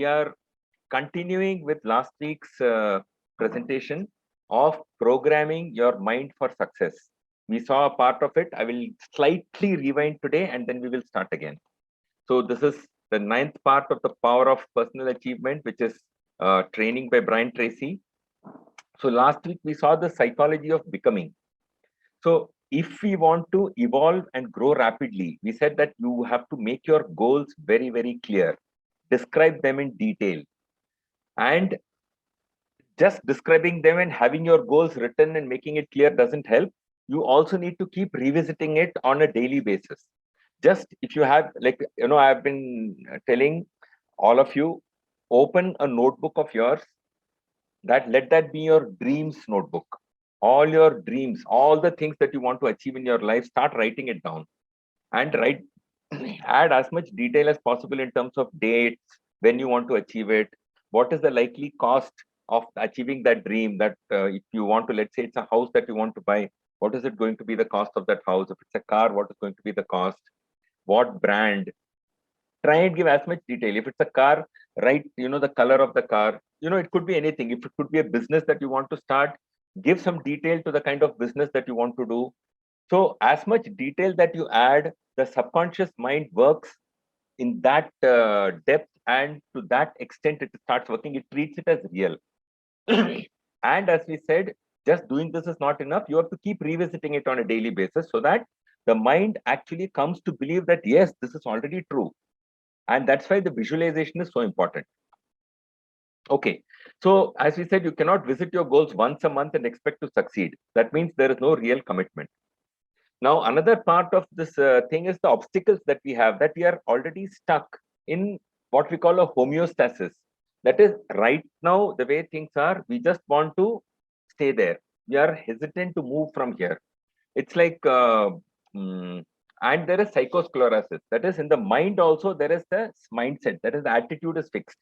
we are continuing with last week's presentation of programming your mind for success. We saw a part of it. I will slightly rewind today and then we will start again. So this is the ninth part of the power of personal achievement, which is training by Brian Tracy. So last week we saw the psychology of becoming. So if we want to evolve and grow rapidly, we said that you have to make your goals very, very clear, describe them in detail, and just describing them and having your goals written and making it clear doesn't help. You also need to keep revisiting it on a daily basis. Just if you have, like, I've been telling all of you, open a notebook of yours, that let that be your dreams notebook. All your dreams, all the things that you want to achieve in your life, start writing it down and write add as much detail as possible in terms of dates, when you want to achieve it, what is the likely cost of achieving that dream. That if you want to, let's say it's a house that you want to buy, what is it going to be the cost of that house? If it's a car, what is going to be the cost? What brand? Try and give as much detail. If it's a car, write the color of the car. It could be anything. If it could be a business that you want to start, give some detail to the kind of business that you want to do. So as much detail that you add, the subconscious mind works in that depth, and to that extent it starts working. It treats it as real. And as we said, just doing this is not enough. You have to keep revisiting it on a daily basis so that the mind actually comes to believe that yes, this is already true. And that's why the visualization is so important. Okay, so as we said, you cannot visit your goals once a month and expect to succeed. That means there is no real commitment. Now, another part of this thing is the obstacles that we have, that we are already stuck in what we call a homeostasis. That is, right now, the way things are, we just want to stay there. We are hesitant to move from here. It's like, and there is psychosclerosis. That is, in the mind also, there is the mindset. That is, the attitude is fixed.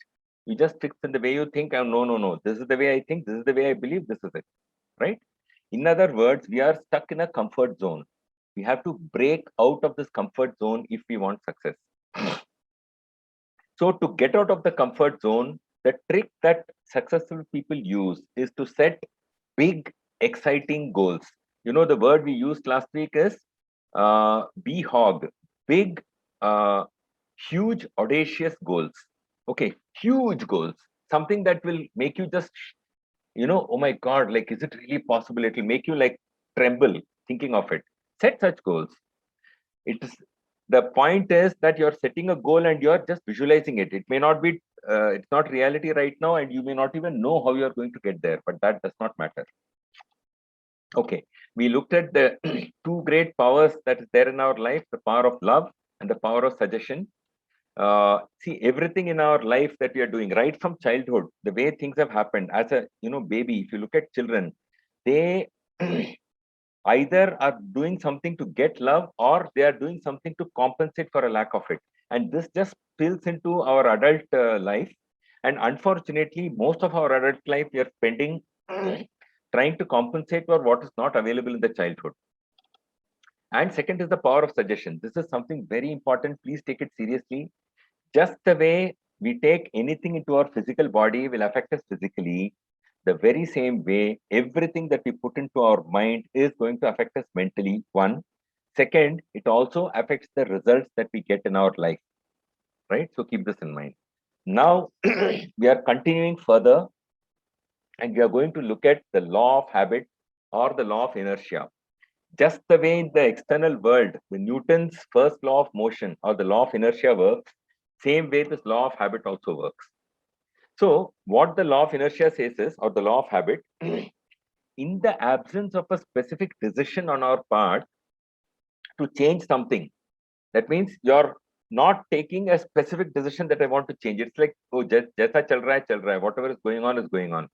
You just fix in the way you think, and no. This is the way I think, this is the way I believe, this is it. Right? In other words, we are stuck in a comfort zone. We have to break out of this comfort zone if we want success. So to get out of the comfort zone, the trick that successful people use is to set big, exciting goals. The word we used last week is BHOG, big, huge, audacious goals. Okay, huge goals, something that will make you just, oh my God, like, is it really possible? It will make you like tremble thinking of it. Set such goals. The point is that you're setting a goal and you're just visualizing it. It may not be, it's not reality right now, and you may not even know how you're going to get there, but that does not matter. Okay, we looked at the two great powers that is there in our life, the power of love and the power of suggestion. See, everything in our life that we are doing right from childhood, the way things have happened as a baby, if you look at children, they either are doing something to get love or they are doing something to compensate for a lack of it. And this just spills into our adult life. And unfortunately, most of our adult life, we are spending trying to compensate for what is not available in the childhood. And second is the power of suggestion. This is something very important. Please take it seriously. Just the way we take anything into our physical body will affect us physically, the very same way everything that we put into our mind is going to affect us mentally. One. Second, it also affects the results that we get in our life. Right? So keep this in mind. Now, we are continuing further and we are going to look at the law of habit or the law of inertia. Just the way in the external world, the Newton's first law of motion or the law of inertia works, same way this law of habit also works. So what the law of inertia says is, or the law of habit, in the absence of a specific decision on our part to change something, that means you're not taking a specific decision that I want to change. It's like, oh, jaisa chal raha hai, whatever is going on is going on.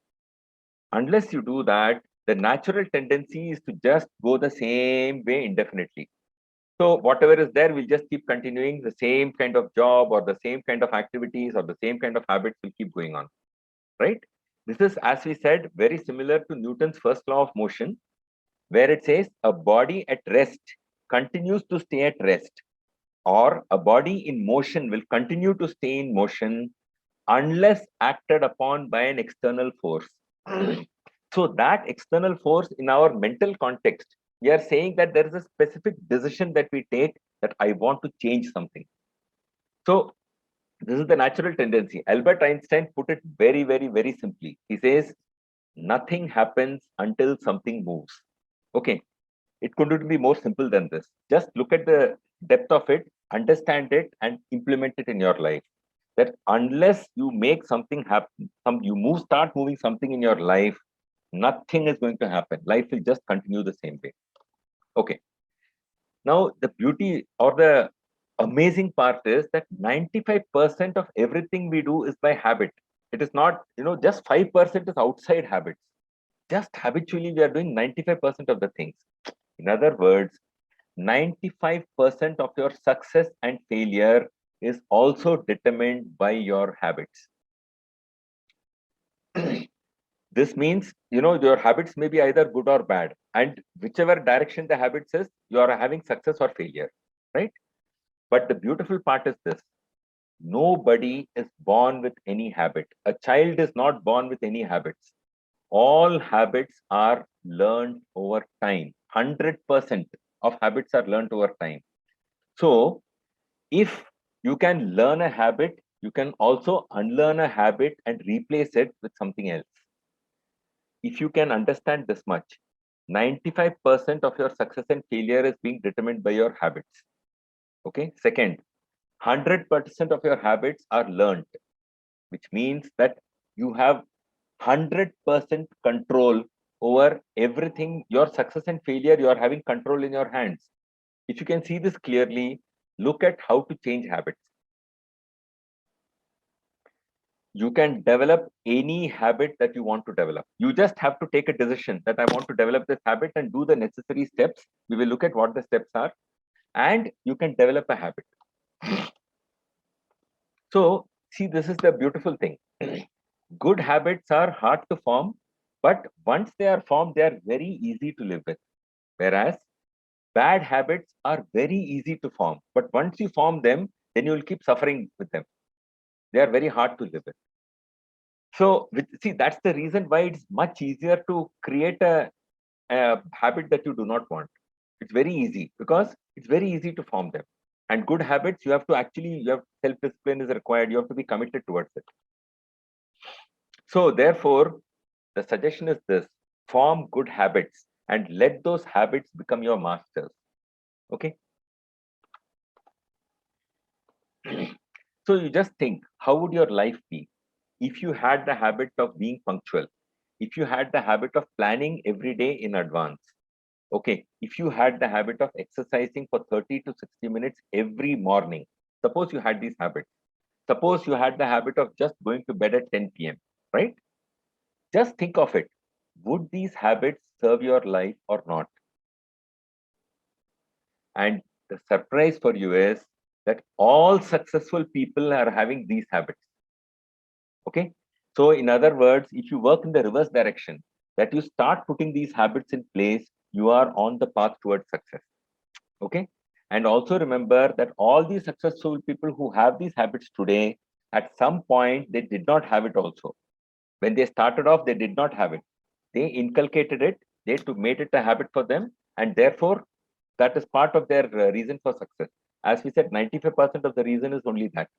Unless you do that, the natural tendency is to just go the same way indefinitely. So whatever is there, we'll just keep continuing the same kind of job or the same kind of activities or the same kind of habits will keep going on, right? This is, as we said, very similar to Newton's first law of motion, where it says a body at rest continues to stay at rest, or a body in motion will continue to stay in motion unless acted upon by an external force. So that external force in our mental context, we are saying that there is a specific decision that we take that I want to change something. So this is the natural tendency. Albert Einstein put it very, very, very simply. He says, nothing happens until something moves. Okay. It couldn't be more simple than this. Just look at the depth of it, understand it, and implement it in your life. That unless you make something happen, start moving something in your life, nothing is going to happen. Life will just continue the same way. Okay. Now, the beauty or the amazing part is that 95% of everything we do is by habit. It is not, just 5% is outside habits. Just habitually, we are doing 95% of the things. In other words, 95% of your success and failure is also determined by your habits. This means, your habits may be either good or bad, and whichever direction the habits is, you are having success or failure, right? But the beautiful part is this: nobody is born with any habit. A child is not born with any habits. All habits are learned over time. 100% of habits are learned over time. So, if you can learn a habit, you can also unlearn a habit and replace it with something else. If you can understand this much, 95% of your success and failure is being determined by your habits. Okay. Second, 100% of your habits are learned, which means that you have 100% control over everything. Your success and failure, you are having control in your hands. If you can see this clearly, look at how to change habits. You can develop any habit that you want to develop. You just have to take a decision that I want to develop this habit and do the necessary steps. We will look at what the steps are, and you can develop a habit. So, see, this is the beautiful thing. Good habits are hard to form, but once they are formed, they are very easy to live with. Whereas bad habits are very easy to form, but once you form them, then you will keep suffering with them. They are very hard to live with. So, see, that's the reason why it's much easier to create a habit that you do not want. It's very easy because it's very easy to form them. And good habits, you have self-discipline is required. You have to be committed towards it. So, therefore, the suggestion is this: form good habits and let those habits become your masters. Okay. So, you just think, how would your life be if you had the habit of being punctual? If you had the habit of planning every day in advance? Okay, if you had the habit of exercising for 30 to 60 minutes every morning, suppose you had these habits. Suppose you had the habit of just going to bed at 10 p.m., right? Just think of it. Would these habits serve your life or not? And the surprise for you is that all successful people are having these habits. Okay. So, in other words, if you work in the reverse direction, that you start putting these habits in place, you are on the path towards success. Okay. And also remember that all these successful people who have these habits today, at some point, they did not have it also. When they started off, they did not have it. They inculcated it, they made it a habit for them, and therefore, that is part of their reason for success. As we said, 95% of the reason is only that.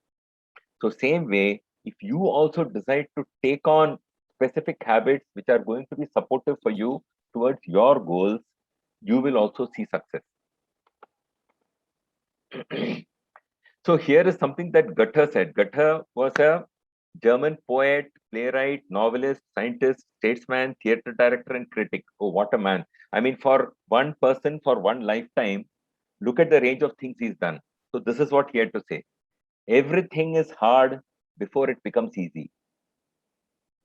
So, same way, if you also decide to take on specific habits which are going to be supportive for you towards your goals, you will also see success. So here is something that Goethe said. Goethe was a German poet, playwright, novelist, scientist, statesman, theater director, and critic. Oh, what a man. I mean, for one person, for one lifetime, look at the range of things he's done. So this is what he had to say. Everything is hard before it becomes easy.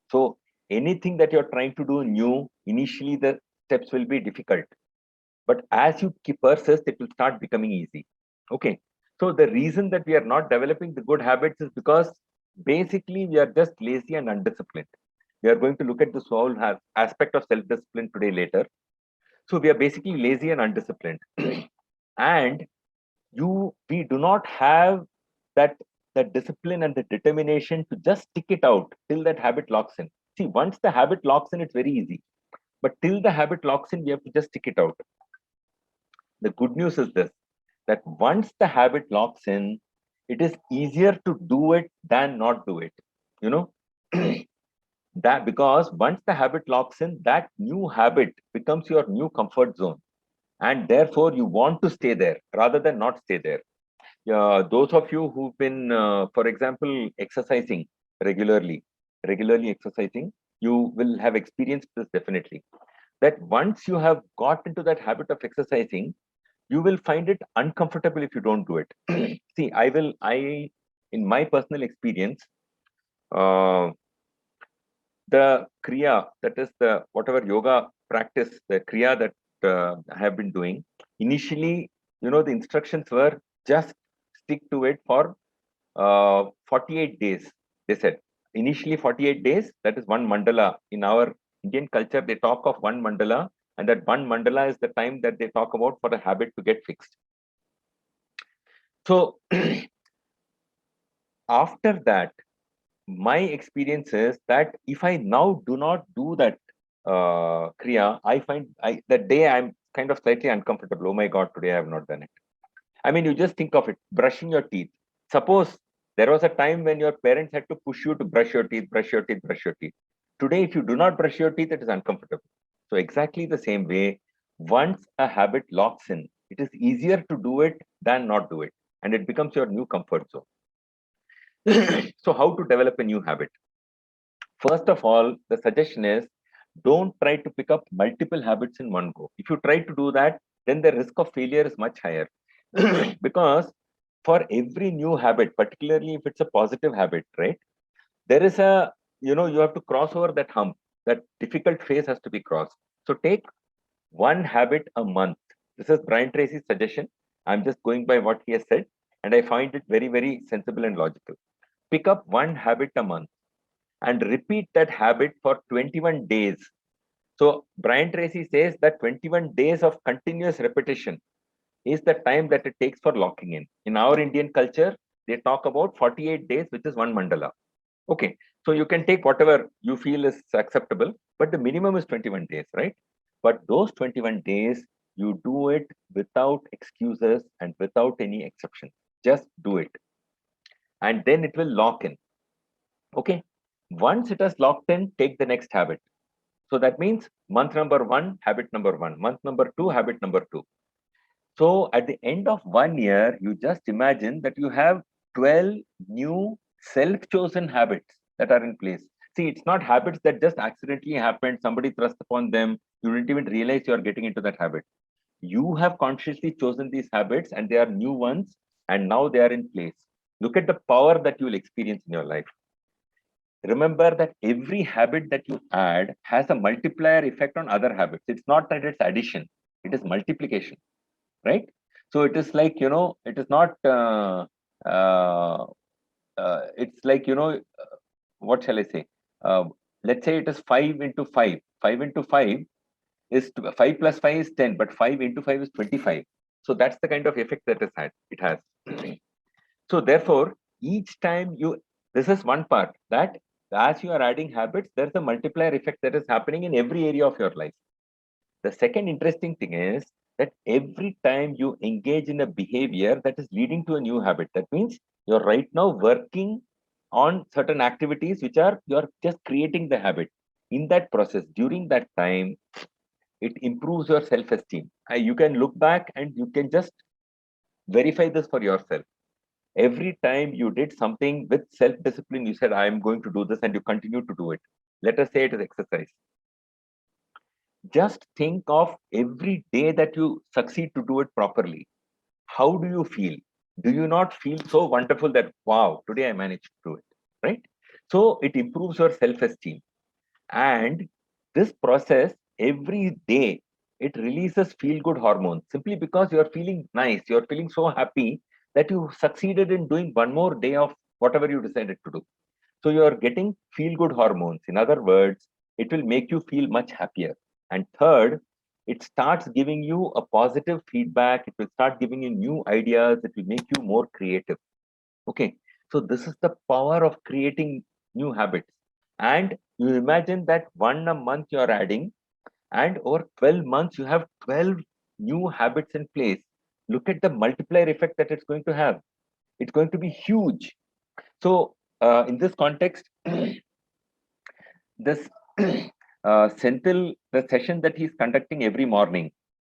So anything that you're trying to do new, initially the steps will be difficult. But as you persist, it will start becoming easy. Okay. So the reason that we are not developing the good habits is because basically we are just lazy and undisciplined. We are going to look at this whole aspect of self-discipline today later. So we are basically lazy and undisciplined. And we do not have that the discipline and the determination to just stick it out till that habit locks in. See, once the habit locks in, it's very easy. But till the habit locks in, we have to just stick it out. The good news is this, that once the habit locks in, it is easier to do it than not do it. You know, that because once the habit locks in, that new habit becomes your new comfort zone. And therefore, you want to stay there rather than not stay there. Those of you who've been, for example, exercising regularly, exercising, you will have experienced this definitely. That once you have got into that habit of exercising, you will find it uncomfortable if you don't do it. See, in my personal experience, uh, the kriya, that is the whatever yoga practice, the kriya that I have been doing, initially, the instructions were just stick to it for 48 days. They said initially 48 days, that is one mandala. In our Indian culture, they talk of one mandala, and that one mandala is the time that they talk about for a habit to get fixed. So after that, my experience is that if I now do not do that kriya, I find that day I'm kind of slightly uncomfortable. Oh my God, today I have not done it. I mean, you just think of it, brushing your teeth. Suppose there was a time when your parents had to push you to brush your teeth, brush your teeth, brush your teeth. Today, if you do not brush your teeth, it is uncomfortable. So exactly the same way, once a habit locks in, it is easier to do it than not do it. And it becomes your new comfort zone. So how to develop a new habit? First of all, the suggestion is don't try to pick up multiple habits in one go. If you try to do that, then the risk of failure is much higher. Because for every new habit, particularly if it's a positive habit, right, there is you have to cross over that hump. That difficult phase has to be crossed. So take one habit a month. This is Brian Tracy's suggestion. I'm just going by what he has said, and I find it very, very sensible and logical. Pick up one habit a month and repeat that habit for 21 days. So Brian Tracy says that 21 days of continuous repetition is the time that it takes for locking in. In our Indian culture, they talk about 48 days, which is one mandala. Okay, so you can take whatever you feel is acceptable, but the minimum is 21 days, right? But those 21 days, you do it without excuses and without any exception. Just do it. And then it will lock in. Okay, once it has locked in, take the next habit. So that means month number one, habit number one, month number two, habit number two. So at the end of 1 year, you just imagine that you have 12 new self-chosen habits that are in place. See, it's not habits that just accidentally happened, somebody thrust upon them, you didn't even realize you are getting into that habit. You have consciously chosen these habits and they are new ones, and now they are in place. Look at the power that you will experience in your life. Remember that every habit that you add has a multiplier effect on other habits. It's not that it's addition, it is multiplication, right? So it is like, it is not, it's like, what shall I say? Let's say it is 5 into 5. 5 into 5 is 5 plus 5 is 10, but 5 into 5 is 25. So that's the kind of effect that it has. So therefore, each time this is one part that as you are adding habits, there's a multiplier effect that is happening in every area of your life. The second interesting thing is that every time you engage in a behavior that is leading to a new habit, that means you're right now working on certain activities which are you're just creating the habit. In that process, during that time, it improves your self-esteem. You can look back and you can just verify this for yourself. Every time you did something with self-discipline, you said, I am going to do this, and you continue to do it. Let us say it is exercise. Just think of every day that you succeed to do it properly. How do you feel? Do you not feel so wonderful that, wow, today I managed to do it, right? So it improves your self-esteem. And this process, every day, it releases feel-good hormones simply because you're feeling nice. You're feeling so happy that you succeeded in doing one more day of whatever you decided to do. So you're getting feel-good hormones. In other words, it will make you feel much happier. And third, it starts giving you a positive feedback. It will start giving you new ideas. It will make you more creative. Okay. So this is the power of creating new habits. And you imagine that one a month you are adding, and over 12 months you have 12 new habits in place. Look at the multiplier effect that it's going to have. It's going to be huge. So in this context, this Senthil, the session that he's conducting every morning,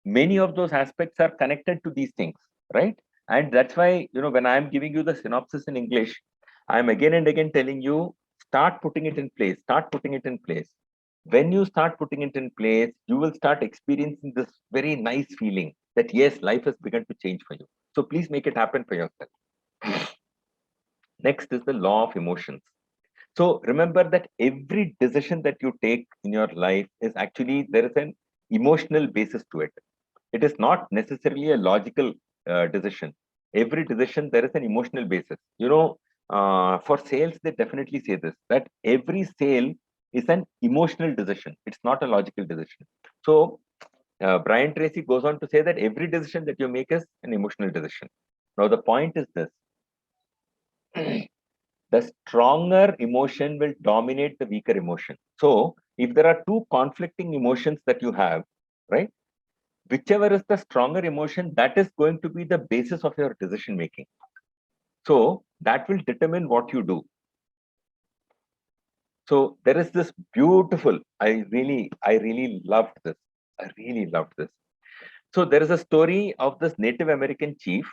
many of those aspects are connected to these things, right? And that's why, when I'm giving you the synopsis in English, I'm again and again telling you, start putting it in place, start putting it in place. When you start putting it in place, you will start experiencing this very nice feeling that yes, life has begun to change for you. So please make it happen for yourself. Next is the law of emotions. So remember that every decision that you take in your life is actually, there is an emotional basis to it. It is not necessarily a logical decision. Every decision, there is an emotional basis. For sales, they definitely say this, that every sale is an emotional decision. It's not a logical decision. So Brian Tracy goes on to say that every decision that you make is an emotional decision. Now, the point is this. The stronger emotion will dominate the weaker emotion. So if there are two conflicting emotions that you have, right, whichever is the stronger emotion, that is going to be the basis of your decision making. So that will determine what you do. So there is this beautiful, I really loved this. I really loved this. So there is a story of this Native American chief,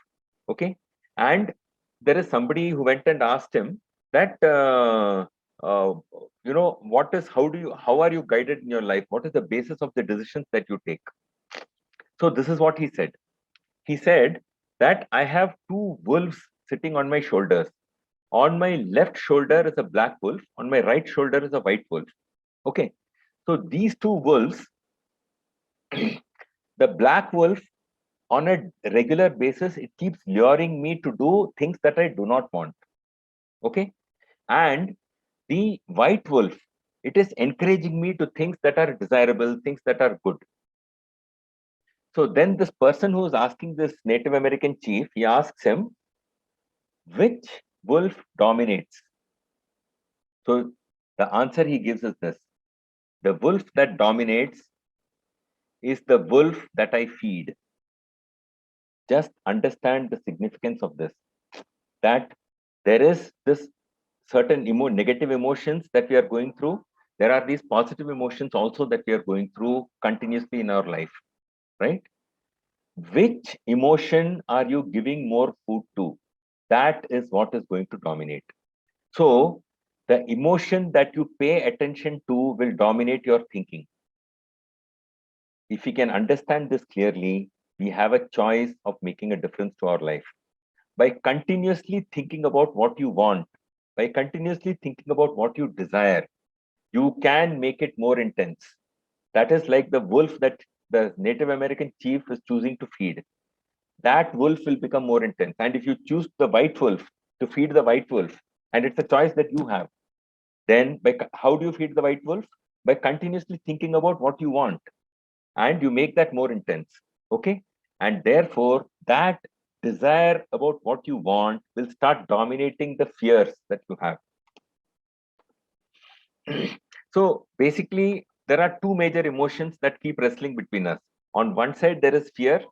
okay, and there is somebody who went and asked him that, uh, how are you guided in your life? What is the basis of the decisions that you take? So this is what he said. He said that I have two wolves sitting on my shoulders. On my left shoulder is a black wolf. On my right shoulder is a white wolf. Okay. So these two wolves, the black wolf, on a regular basis, it keeps luring me to do things that I do not want. Okay. And the white wolf, it is encouraging me to things that are desirable, things that are good. So then this person who is asking this Native American chief, he asks him, which wolf dominates? So the answer he gives is this: the wolf that dominates is the wolf that I feed. Just understand the significance of this, that there is this certain negative emotions that we are going through. There are these positive emotions also that we are going through continuously in our life, right? Which emotion are you giving more food to? That is what is going to dominate. So the emotion that you pay attention to will dominate your thinking. If we can understand this clearly, we have a choice of making a difference to our life. By continuously thinking about what you want, by continuously thinking about what you desire, you can make it more intense. That is like the wolf that the Native American chief is choosing to feed. That wolf will become more intense. And if you choose the white wolf to feed the white wolf, and it's a choice that you have, then how do you feed the white wolf? By continuously thinking about what you want, and you make that more intense. Okay. And therefore, that desire about what you want will start dominating the fears that you have. So basically, there are two major emotions that keep wrestling between us. On one side, there is fear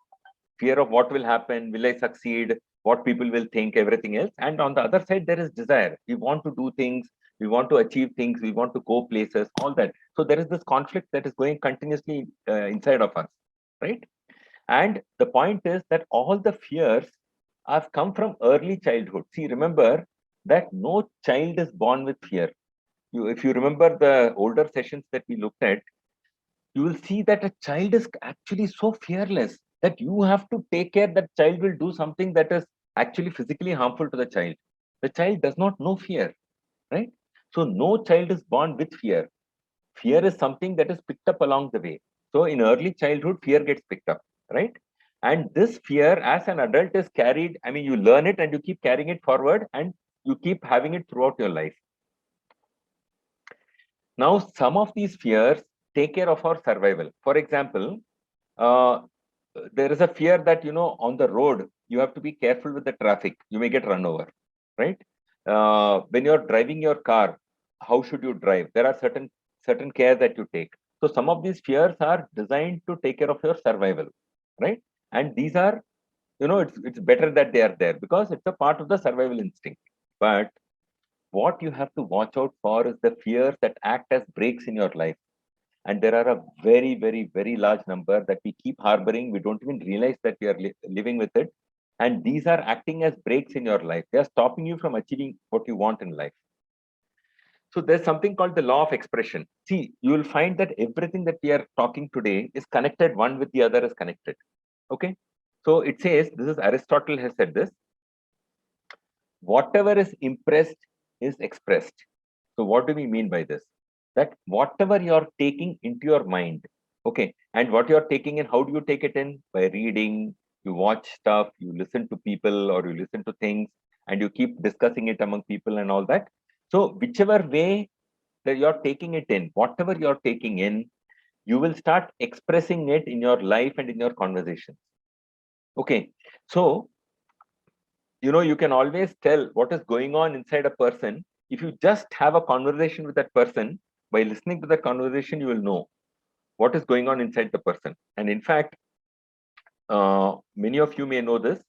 of what will happen, will I succeed, what people will think, everything else. And on the other side, there is desire. We want to do things, we want to achieve things, we want to go places, all that. So there is this conflict that is going continuously inside of us, right? And the point is that all the fears have come from early childhood. See, remember that no child is born with fear. If you remember the older sessions that we looked at, you will see that a child is actually so fearless that you have to take care that child will do something that is actually physically harmful to the child. The child does not know fear, right? So no child is born with fear. Fear is something that is picked up along the way. So in early childhood, fear gets picked up, right? And this fear as an adult is carried, I mean, you learn it and you keep carrying it forward and you keep having it throughout your life. Now, some of these fears take care of our survival. For example, uh, there is a fear that, on the road, you have to be careful with the traffic. You may get run over, right? when you're driving your car, how should you drive? There are certain care that you take. So some of these fears are designed to take care of your survival, right? And these are, it's better that they are there because it's a part of the survival instinct. But what you have to watch out for is the fears that act as brakes in your life. And there are a very, very, very large number that we keep harboring. We don't even realize that we are living with it. And these are acting as brakes in your life. They are stopping you from achieving what you want in life. So there's something called the law of expression. See, you will find that everything that we are talking today is connected, one with the other is connected. Okay. So it says, this is Aristotle has said this, whatever is impressed is expressed. So what do we mean by this? That whatever you're taking into your mind, okay, and what you're taking in, how do you take it in? By reading, you watch stuff, you listen to people, or you listen to things, and you keep discussing it among people and all that. So whichever way that you're taking it in, whatever you're taking in, you will start expressing it in your life and in your conversation. Okay, so you can always tell what is going on inside a person if you just have a conversation with that person. By listening to the conversation, you will know what is going on inside the person. And in fact, many of you may know this.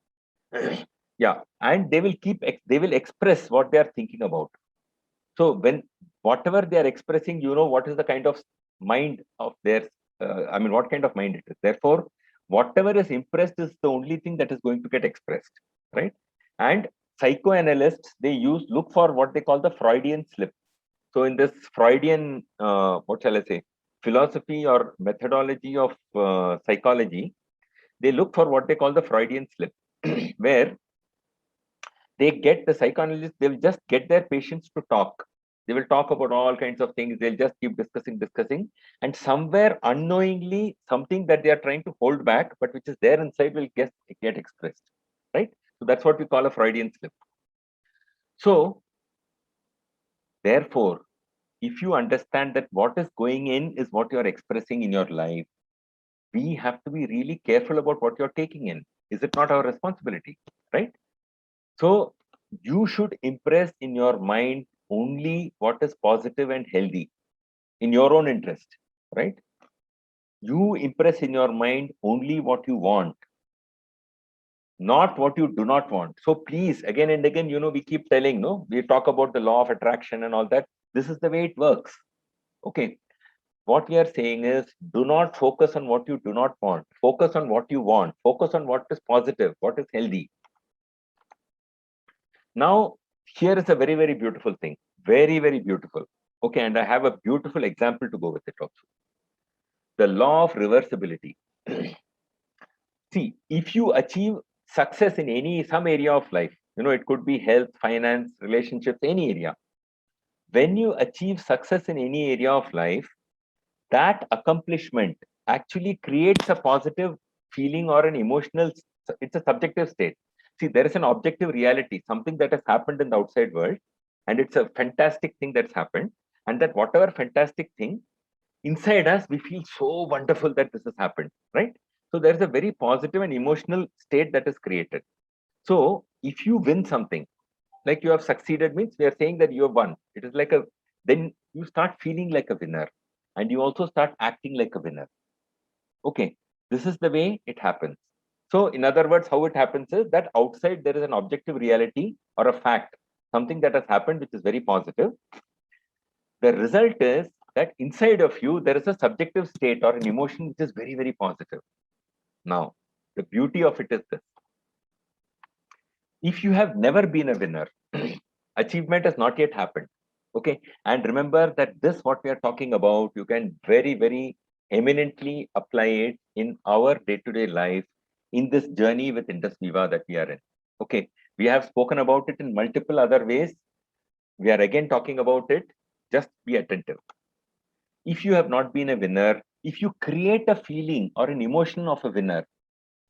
Yeah, and they will express what they are thinking about. So when whatever they are expressing, what is the kind of mind of theirs. What kind of mind it is. Therefore, whatever is impressed is the only thing that is going to get expressed, right? And psychoanalysts, they look for what they call the Freudian slip. So in this Freudian, what shall I say, philosophy or methodology of psychology, they look for what they call the Freudian slip, where the psychoanalysts, they'll just get their patients to talk. They will talk about all kinds of things. They'll just keep discussing. And somewhere unknowingly, something that they are trying to hold back, but which is there inside, will get expressed, right? So that's what we call a Freudian slip. So therefore, if you understand that what is going in is what you're expressing in your life, we have to be really careful about what you're taking in. Is it not our responsibility, right? So you should impress in your mind only what is positive and healthy in your own interest, right? You impress in your mind only what you want, not what you do not want. So please, again and again, we keep telling, no, we talk about the law of attraction and all that. This is the way it works. Okay. What we are saying is, do not focus on what you do not want. Focus on what you want. Focus on what is positive, what is healthy. Now, here is a very, very beautiful thing. Very, very beautiful. Okay, and I have a beautiful example to go with it also. The law of reversibility. See, if you achieve success in some area of life, it could be health, finance, relationships, any area. When you achieve success in any area of life, that accomplishment actually creates a positive feeling or an emotional, it's a subjective state. See, there is an objective reality, something that has happened in the outside world, and it's a fantastic thing that's happened. And that whatever fantastic thing, inside us, we feel so wonderful that this has happened, right? So there's a very positive and emotional state that is created. So if you win something, like you have succeeded, means we are saying that you have won. It is like then you start feeling like a winner, and you also start acting like a winner. Okay, this is the way it happens. So in other words, how it happens is that outside there is an objective reality or a fact, something that has happened which is very positive. The result is that inside of you there is a subjective state or an emotion which is very, very positive. Now, the beauty of it is this: if you have never been a winner, achievement has not yet happened. Okay, and remember that this what we are talking about, you can very, very eminently apply it in our day-to-day life, in this journey with Indus Viva that we are in. Okay, we have spoken about it in multiple other ways. We are again talking about it. Just be attentive. If you have not been a winner, if you create a feeling or an emotion of a winner,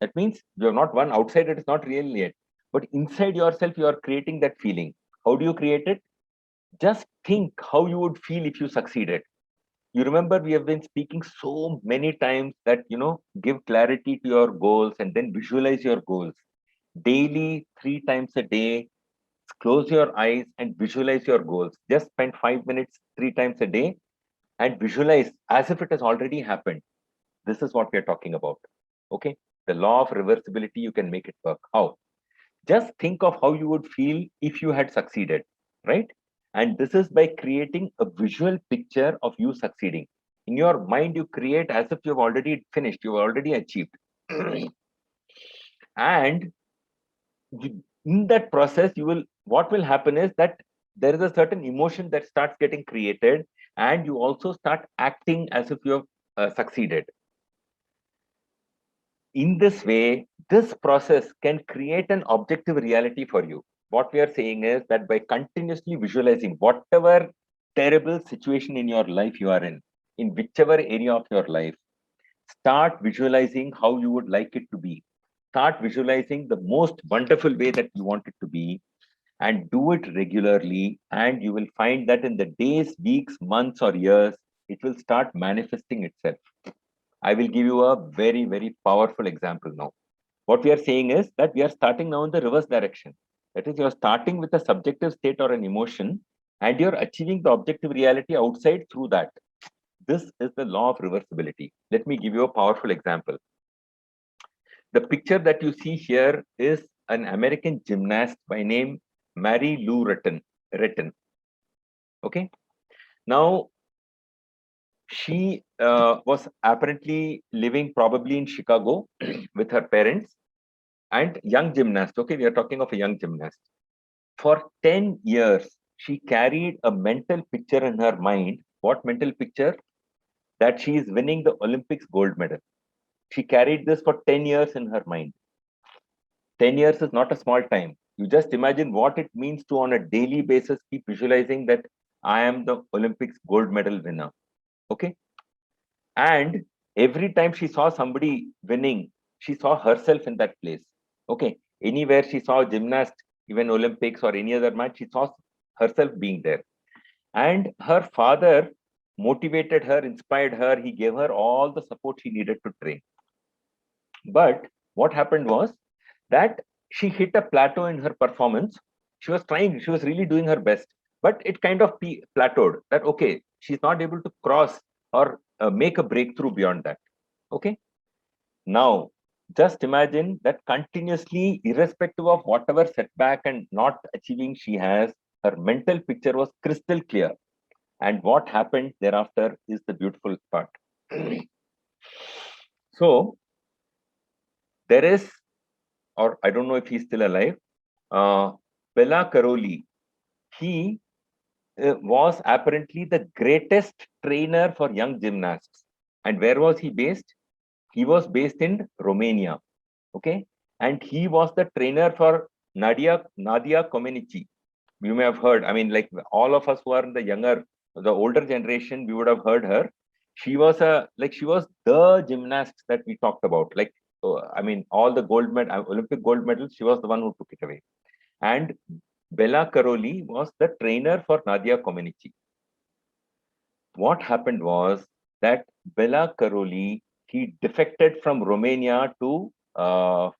that means you have not won. Outside it is not real yet, but inside yourself you are creating that feeling. How do you create it? Just think how you would feel if you succeeded. You remember we have been speaking so many times that, give clarity to your goals and then visualize your goals daily, 3 times a day. Close your eyes and visualize your goals. Just spend 5 minutes 3 times a day and visualize as if it has already happened. This is what we are talking about. Okay. The law of reversibility, you can make it work. How? Just think of how you would feel if you had succeeded, right? And this is by creating a visual picture of you succeeding. In your mind, you create as if you've already finished, you've already achieved. And in that process, what will happen is that there is a certain emotion that starts getting created, and you also start acting as if you have succeeded. In this way, this process can create an objective reality for you. What we are saying is that by continuously visualizing whatever terrible situation in your life you are in whichever area of your life, start visualizing how you would like it to be. Start visualizing the most wonderful way that you want it to be, and do it regularly. And you will find that in the days, weeks, months, or years, it will start manifesting itself. I will give you a very, very powerful example now. What we are saying is that we are starting now in the reverse direction. That is, you're starting with a subjective state or an emotion, and you're achieving the objective reality outside through that. This is the law of reversibility. Let me give you a powerful example. The picture that you see here is an American gymnast by name Mary Lou Retton. Okay. Now, she was apparently living probably in Chicago with her parents, and young gymnast. Okay, we are talking of a young gymnast. For 10 years, she carried a mental picture in her mind. What mental picture? That she is winning the Olympics gold medal. She carried this for 10 years in her mind. 10 years is not a small time. You just imagine what it means to, on a daily basis, keep visualizing that I am the Olympics gold medal winner. Okay. And every time she saw somebody winning, she saw herself in that place. Okay. Anywhere she saw a gymnast, even Olympics or any other match, she saw herself being there. And her father motivated her, inspired her. He gave her all the support she needed to train. But what happened was that she hit a plateau in her performance. She was trying, she was really doing her best, but it kind of plateaued. That, okay, she's not able to cross or make a breakthrough beyond that. Okay. Now, just imagine that continuously, irrespective of whatever setback and not achieving she has, her mental picture was crystal clear. And what happened thereafter is the beautiful part. So, there is, or I don't know if he's still alive, Bela Karoli. He was apparently the greatest trainer for young gymnasts. And where was he based? He was based in Romania. Okay. And he was the trainer for Nadia Comaneci. You may have heard. I mean, like all of us who are in the older generation, we would have heard her. She was the gymnast that we talked about. Like, I mean, all the Olympic gold medals, she was the one who took it away. And Bela Karoli was the trainer for Nadia Comaneci. What happened was that Bela Karoli, he defected from Romania to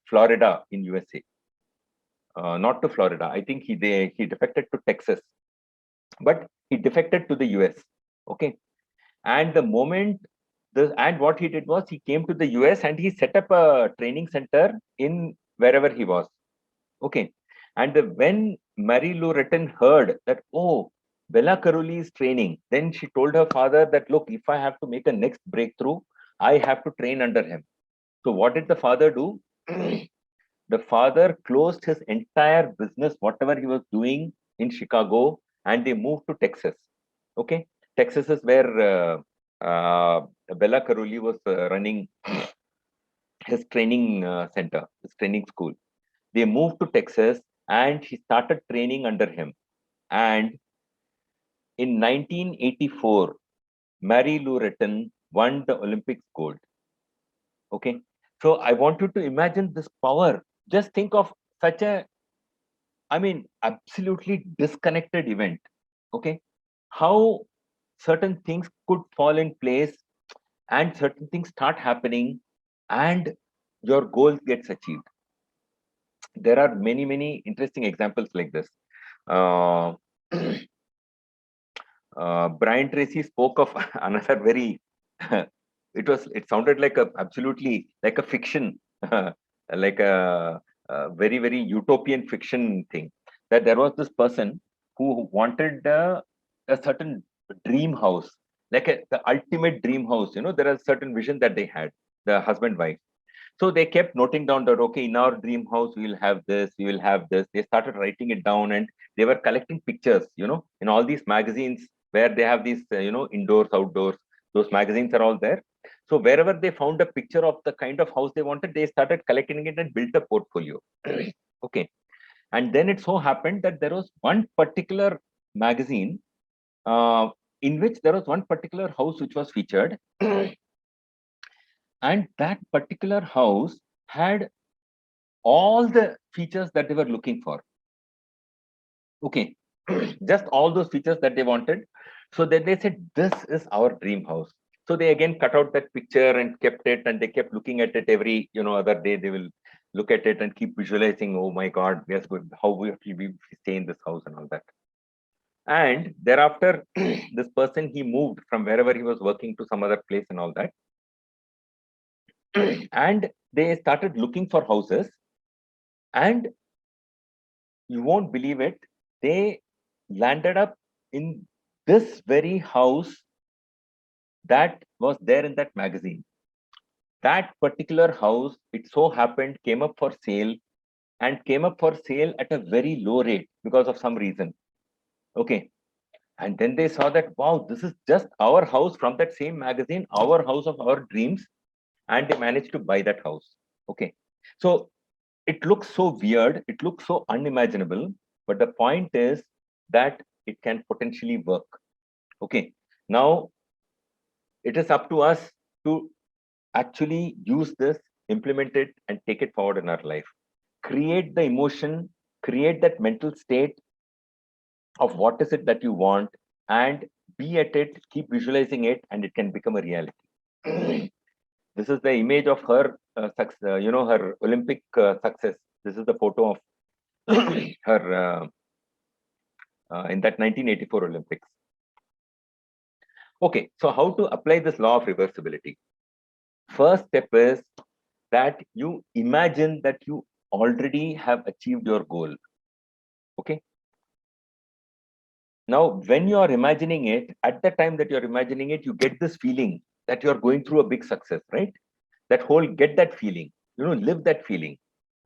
Florida in USA. Not to Florida. I think he defected to Texas, but he defected to the US. Okay. And the moment and what he did was he came to the US and he set up a training center in wherever he was. Okay. And when Mary Lou Retton heard that, oh, Bela Karoli is training, then she told her father that, look, if I have to make a next breakthrough, I have to train under him. So what did the father do? The father closed his entire business, whatever he was doing in Chicago, and they moved to Texas. Okay. Texas is where Bela Karoli was running his training center, his training school. They moved to Texas and she started training under him. And in 1984, Mary Lou Retton won the Olympics gold. Okay. So I want you to imagine this power. Just think of such a, I mean, absolutely disconnected event. Okay. How certain things could fall in place and certain things start happening and your goal gets achieved. There are many, many interesting examples like this. Uh, Brian Tracy spoke of another very. It sounded like a absolutely like a fiction, like a very utopian fiction thing. That there was this person who wanted a certain dream house, like the ultimate dream house. There are certain vision that they had, the husband wife. So they kept noting down that, okay, in our dream house, we will have this, we will have this. They started writing it down, and they were collecting pictures, in all these magazines where they have these, indoors, outdoors, those magazines are all there. So wherever they found a picture of the kind of house they wanted, they started collecting it and built a portfolio. Okay. And then it so happened that there was one particular magazine uh, in which there was one particular house which was featured. And that particular house had all the features that they were looking for. Okay, just all those features that they wanted. So then they said, this is our dream house. So they again cut out that picture and kept it, and they kept looking at it every other day. They will look at it and keep visualizing, oh my god, yes, good, how we stay in this house and all that. And thereafter, this person, he moved from wherever he was working to some other place and all that. And they started looking for houses, and you won't believe it, they landed up in this very house that was there in that magazine. That particular house, it so happened, came up for sale, and came up for sale at a very low rate because of some reason. Okay. And then they saw that, wow, this is just our house from that same magazine, our house of our dreams. And they managed to buy that house. Okay. So it looks so weird, it looks so unimaginable, but the point is that it can potentially work. Okay. Now it is up to us to actually use this, implement it, and take it forward in our life. Create the emotion, create that mental state of what is it that you want, and be at it, keep visualizing it, and it can become a reality. This is the image of her, her Olympic success. This is the photo of her in that 1984 Olympics. Okay, so how to apply this law of reversibility? First step is that you imagine that you already have achieved your goal. Okay. Now, when you are imagining it, at the time that you're imagining it, you get this feeling that you're going through a big success, right? Get that feeling, live that feeling,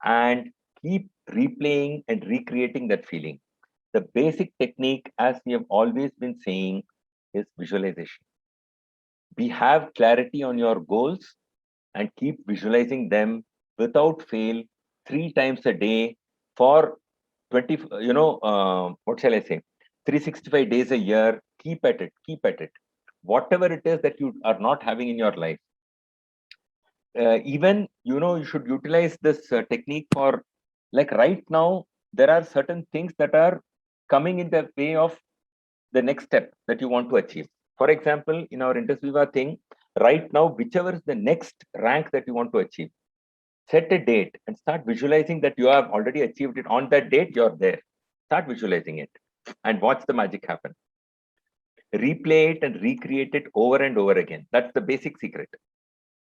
and keep replaying and recreating that feeling. The basic technique, as we have always been saying, is visualization. We have clarity on your goals and keep visualizing them without fail 3 times a day for 20, what shall I say, 365 days a year. Keep at it, keep at it. Whatever it is that you are not having in your life, even, you should utilize this technique for, like right now, there are certain things that are coming in the way of the next step that you want to achieve. For example, in our IndusViva thing, right now, whichever is the next rank that you want to achieve, set a date and start visualizing that you have already achieved it. On that date, you're there. Start visualizing it and watch the magic happen. Replay it and recreate it over and over again. That's the basic secret.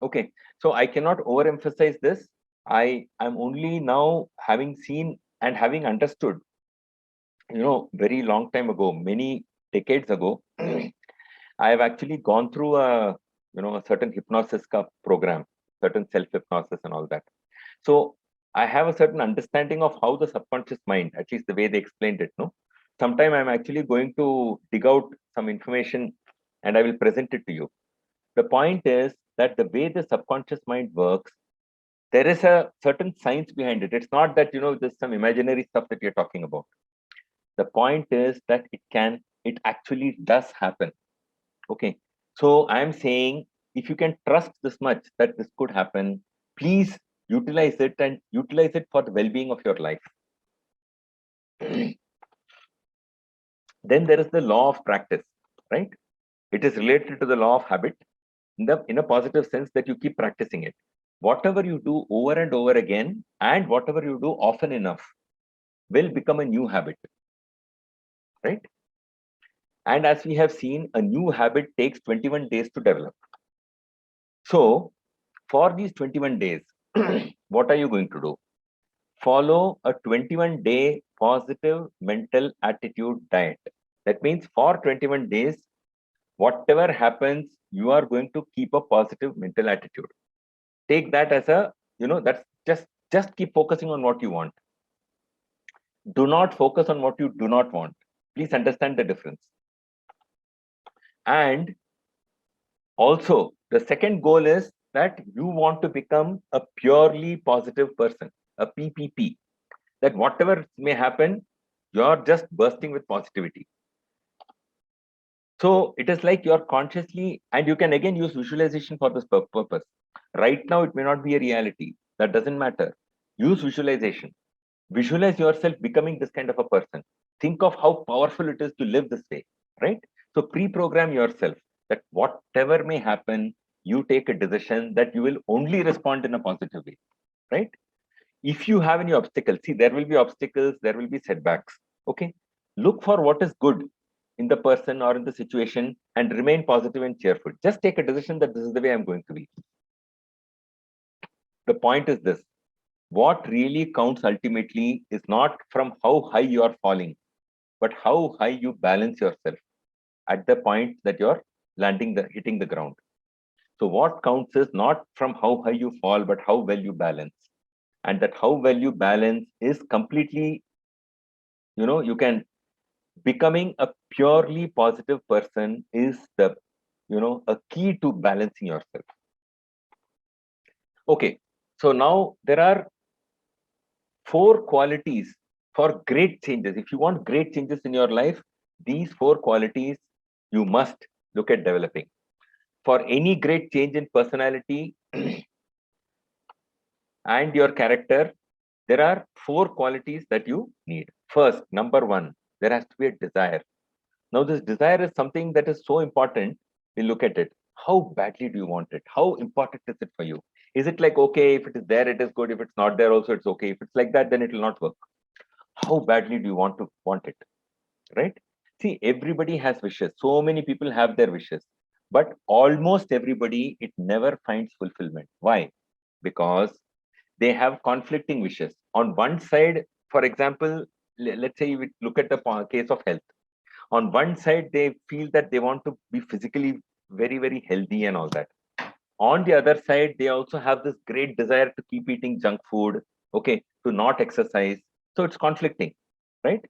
Okay, so I cannot overemphasize this. I am only now having seen and having understood, very long time ago, many decades ago, I have actually gone through a certain hypnosis program, certain self-hypnosis and all that. So I have a certain understanding of how the subconscious mind, at least the way they explained it, no? Sometime I'm actually going to dig out some information and I will present it to you. The point is that the way the subconscious mind works, there is a certain science behind it. It's not that, there's some imaginary stuff that you're talking about. The point is that it actually does happen. Okay. So I'm saying, if you can trust this much that this could happen, please utilize it and utilize it for the well-being of your life. Then there is the law of practice, right? It is related to the law of habit in a positive sense that you keep practicing it. Whatever you do over and over again, and whatever you do often enough, will become a new habit. right? And as we have seen, a new habit takes 21 days to develop. So for these 21 days, what are you going to do? Follow a 21-day positive mental attitude diet. That means for 21 days, whatever happens, you are going to keep a positive mental attitude. Take that as a, that's just keep focusing on what you want. Do not focus on what you do not want. Please understand the difference. And also, the second goal is that you want to become a purely positive person, a PPP, that whatever may happen, you're just bursting with positivity. So it is like you're consciously, and you can again use visualization for this purpose. Right now, it may not be a reality. That doesn't matter. Use visualization. Visualize yourself becoming this kind of a person. Think of how powerful it is to live this way, right? So pre-program yourself that whatever may happen, you take a decision that you will only respond in a positive way, right? If you have any obstacles, see, there will be obstacles, there will be setbacks, okay? Look for what is good in the person or in the situation and remain positive and cheerful. Just take a decision that this is the way I'm going to be. The point is this: what really counts ultimately is not from how high you are falling, but how high you balance yourself at the point that you're hitting the ground. So what counts is not from how high you fall, but how well you balance. And that how well you balance is completely, you can becoming a purely positive person is the, a key to balancing yourself. Okay. So now there are 4 qualities for great changes. If you want great changes in your life, these 4 qualities you must look at developing. For any great change in personality and your character, there are 4 qualities that you need. First, number 1, there has to be a desire. Now, this desire is something that is so important. We look at it. How badly do you want it? How important is it for you? Is it like, okay, if it is there, it is good. If it's not there, also it's okay. If it's like that, then it will not work. How badly do you want it, right? See, everybody has wishes. So many people have their wishes, but almost everybody, it never finds fulfillment. Why? Because they have conflicting wishes. On one side, for example, let's say we look at the case of health. On one side, they feel that they want to be physically very, very healthy and all that. On the other side, they also have this great desire to keep eating junk food, okay, to not exercise. So it's conflicting, right?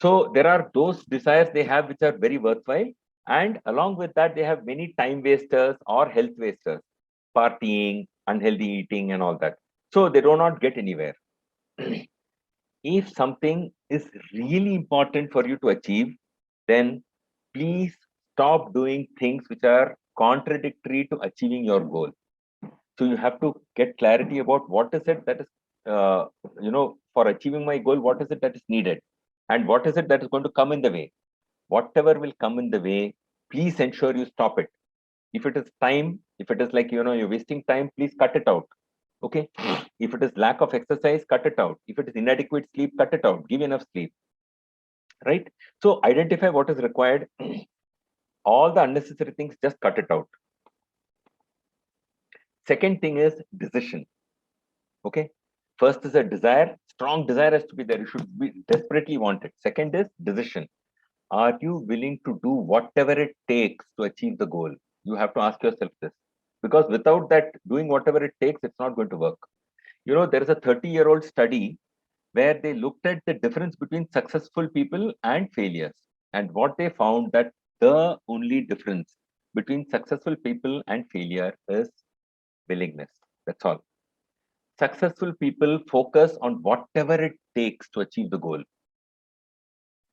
So there are those desires they have which are very worthwhile. And along with that, they have many time wasters or health wasters, partying, unhealthy eating, and all that. So they do not get anywhere. If something is really important for you to achieve, then please stop doing things which are contradictory to achieving your goal. So you have to get clarity about what is it that is, for achieving my goal, what is it that is needed and what is it that is going to come in the way. Whatever will come in the way, please ensure you stop it. If it is time, if it is like, you're wasting time, please cut it out. Okay. If it is lack of exercise, cut it out. If it is inadequate sleep, cut it out. Give enough sleep. Right. So identify what is required. All the unnecessary things, just cut it out. Second thing is decision. Okay. First is a desire. Strong desire has to be there. You should be desperately want it. Second is decision. Are you willing to do whatever it takes to achieve the goal? You have to ask yourself this. Because without that, doing whatever it takes, it's not going to work. There is a 30-year-old study where they looked at the difference between successful people and failures. And what they found that the only difference between successful people and failure is willingness. That's all. Successful people focus on whatever it takes to achieve the goal.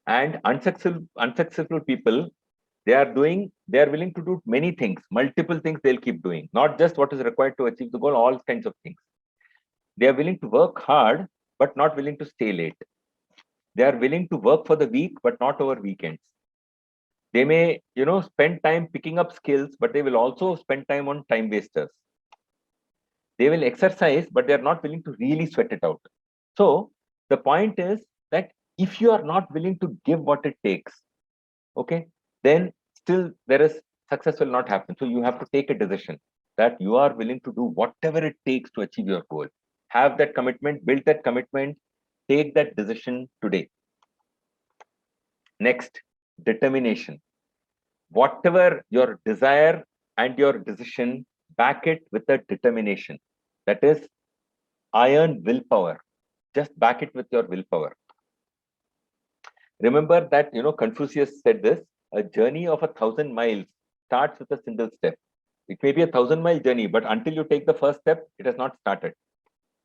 And unsuccessful people, they are willing to do many things, multiple things they'll keep doing, not just what is required to achieve the goal, all kinds of things. They are willing to work hard, but not willing to stay late. They are willing to work for the week, but not over weekends. They may, spend time picking up skills, but they will also spend time on time wasters. They will exercise, but they are not willing to really sweat it out. So the point is that If you are not willing to give what it takes, okay, then still there is success will not happen. So you have to take a decision that you are willing to do whatever it takes to achieve your goal. Have that commitment, build that commitment, take that decision today. Next, determination. Whatever your desire and your decision, back it with a determination. That is iron willpower. Just back it with your willpower. Remember that, Confucius said this: a journey of 1,000 miles starts with a single step. It may be 1,000-mile journey, but until you take the first step, it has not started,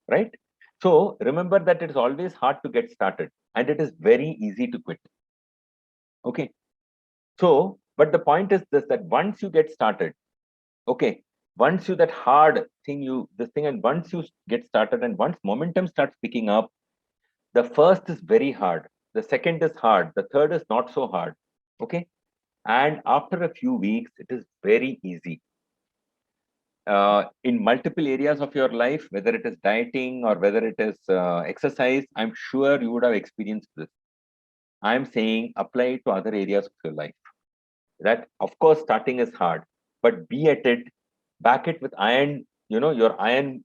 right? So remember that it is always hard to get started and it is very easy to quit. Okay. So, but the point is this, that once you get started, okay, once you that hard thing, and once you get started and once momentum starts picking up, the first is very hard, the second is hard, the third is not so hard. Okay. And after a few weeks, it is very easy. In multiple areas of your life, whether it is dieting or whether it is exercise, I'm sure you would have experienced this. I'm saying apply it to other areas of your life. That, of course, starting is hard, but be at it, back it with iron, your iron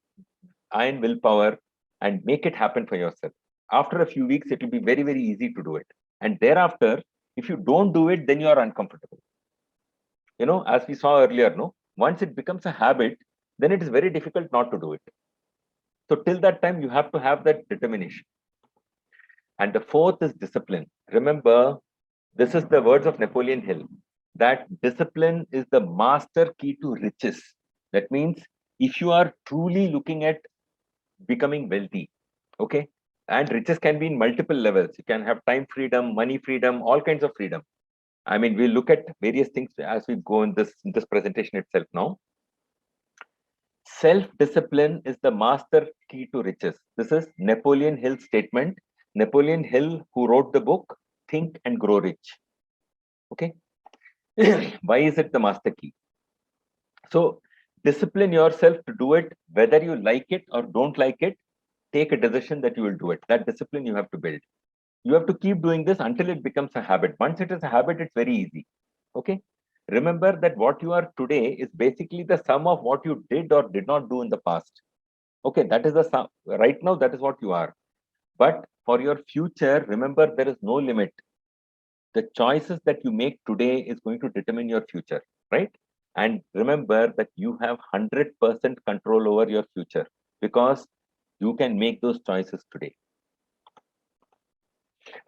willpower, and make it happen for yourself. After a few weeks, it will be very, very easy to do it. And thereafter, if you don't do it, then you are uncomfortable. As we saw earlier, no, once it becomes a habit, then it is very difficult not to do it. So till that time, you have to have that determination. And the fourth is discipline. Remember, this is the words of Napoleon Hill, that discipline is the master key to riches. That means if you are truly looking at becoming wealthy, okay, and riches can be in multiple levels. You can have time freedom, money freedom, all kinds of freedom. I mean, we'll look at various things as we go in this presentation itself now. Self-discipline is the master key to riches. This is Napoleon Hill's statement. Napoleon Hill, who wrote the book Think and Grow Rich. Okay. Why is it the master key? So discipline yourself to do it, whether you like it or don't like it. Take a decision that you will do it. That discipline you have to build. You have to keep doing this until it becomes a habit. Once it is a habit, it's very easy. Okay. Remember that what you are today is basically the sum of what you did or did not do in the past. Okay, that is the sum. Right now, that is what you are. But for your future, remember, there is no limit. The choices that you make today is going to determine your future, right? And remember that you have 100% control over your future because you can make those choices today.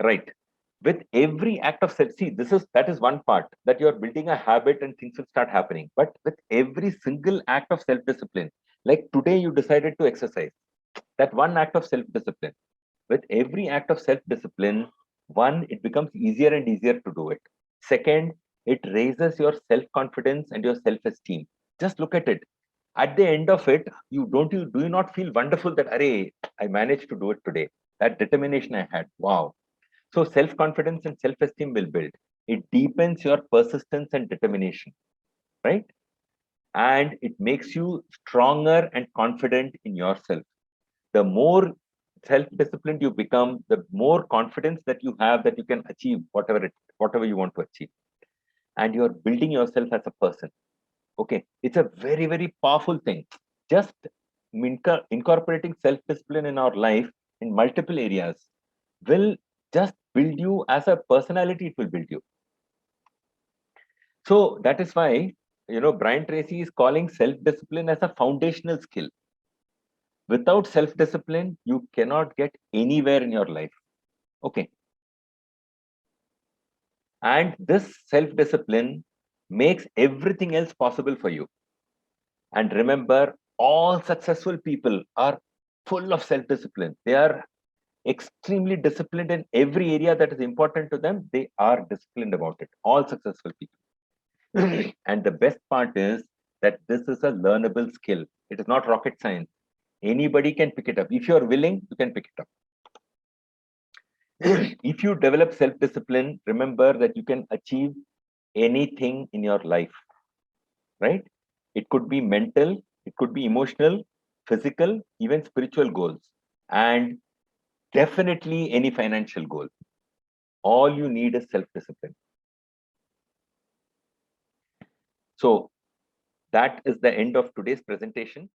Right. With every act of self, see, that is one part, that you're building a habit and things will start happening. But with every single act of self-discipline, like today you decided to exercise, that one act of self-discipline, with every act of self-discipline, one, it becomes easier and easier to do it. Second, it raises your self-confidence and your self-esteem. Just look at it. At the end of it, do you not feel wonderful that, array, I managed to do it today? That determination I had. Wow. So self-confidence and self-esteem will build. It deepens your persistence and determination, right? And it makes you stronger and confident in yourself. The more self-disciplined you become, the more confidence that you have that you can achieve whatever you want to achieve. And you're building yourself as a person. Okay, it's a very, very powerful thing. Just incorporating self-discipline in our life in multiple areas will just build you as a personality. It will build you. So that is why, Brian Tracy is calling self-discipline as a foundational skill. Without self-discipline, you cannot get anywhere in your life. Okay. And this self-discipline makes everything else possible for you. And remember, all successful people are full of self-discipline. They are extremely disciplined in every area that is important to them. They are disciplined about it. All successful people. And the best part is that this is a learnable skill. It is not rocket science. Anybody can pick it up. If you're willing, you can pick it up. If you develop self-discipline, remember that you can achieve anything in your life, right? It could be mental, it could be emotional, physical, even spiritual goals, and definitely any financial goal. All you need is self-discipline. So that is the end of today's presentation.